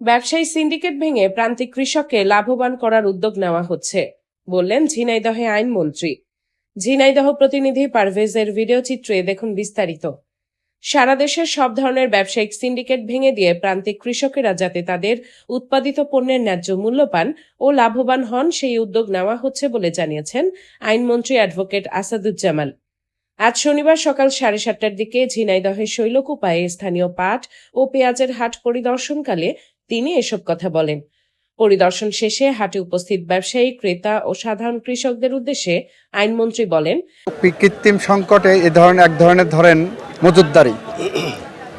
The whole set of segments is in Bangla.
ব্যবসায়ী সিন্ডিকেট ভেঙে প্রান্তিক কৃষককে লাভবান করার উদ্যোগ নেওয়া হচ্ছে, বললেন ঝিনাইদহে আইনমন্ত্রী। ঝিনাইদহ প্রতিনিধি পারভেজের ভিডিও চিত্রে দেখুন বিস্তারিত। সারা দেশের সব ধরনের ব্যবসায়িক সিন্ডিকেট ভেঙে দিয়ে প্রান্তিক কৃষকেরা যাতে তাদের উৎপাদিত পণ্যের ন্যায্য মূল্য পান ও লাভবান হন সেই উদ্যোগ নেওয়া হচ্ছে বলে জানিয়েছেন আইনমন্ত্রী অ্যাডভোকেট আসাদুজ্জামান। আজ শনিবার সকাল 7:30টার দিকে ঝিনাইদহের শৈলকুপায় স্থানীয় পাট ও পেঁয়াজের হাট পরিদর্শনকালে তিনি এসব কথা বলেন। পরিদর্শন শেষে হাটে উপস্থিত ব্যবসায়ী, ক্রেতা ও সাধারণ কৃষকদের উদ্দেশ্যে আইনমন্ত্রী বলেন, কৃত্রিম সংকটে এক ধরনের ধরেন মজুতদারি,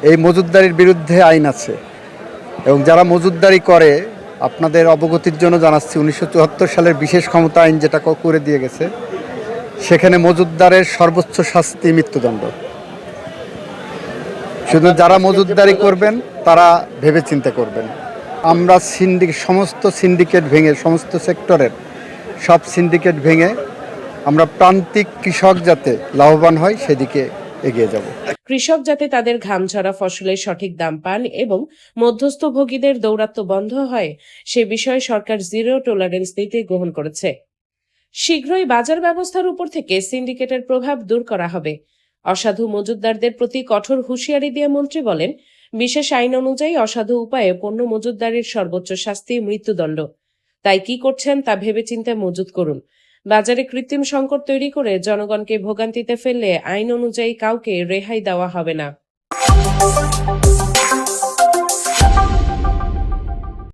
এই মজুতদারির বিরুদ্ধে আইন আছে এবং যারা মজুতদারি করে আপনাদের অবগতির জন্য জানাচ্ছি 1974 সালের বিশেষ ক্ষমতা আইন যেটা করে দিয়ে গেছে, সেখানে মজুতদারের সর্বোচ্চ শাস্তি মৃত্যুদণ্ড। শুধু যারা মজুতদারি করবেন তারা ভেবে চিন্তা করবেন। আমরা সমস্ত সিন্ডিকেট ভেঙে, সমস্ত সেক্টরের সব সিন্ডিকেট ভেঙে আমরা প্রান্তিক কৃষক যাতে লাভবান হয় সেদিকে এগিয়ে যাব। কৃষক যাতে তাদের ঘাম ঝরা ফসলের সঠিক দাম পান এবং মধ্যস্থভোগীদের দৌরাত্ম্য বন্ধ হয় সে বিষয়ে সরকার জিরো টলারেন্স নীতি গ্রহণ করেছে। শীঘ্রই বাজার ব্যবস্থার উপর থেকে সিন্ডিকেটের প্রভাব দূর করা হবে। অসাধু মজুতদারদের প্রতি কঠোর হুঁশিয়ারি দিয়ে মন্ত্রী বলেন, বিশেষ আইন অনুযায়ী অসাধু উপায়ে পণ্য মজুতদারির সর্বোচ্চ শাস্তি মৃত্যুদণ্ড। তাই কি করছেন তা ভেবেচিন্তে মজুত করুন। বাজারে কৃত্রিম সংকট তৈরি করে জনগণকে ভোগান্তিতে ফেললে আইন অনুযায়ী কাউকে রেহাই দেওয়া হবে না।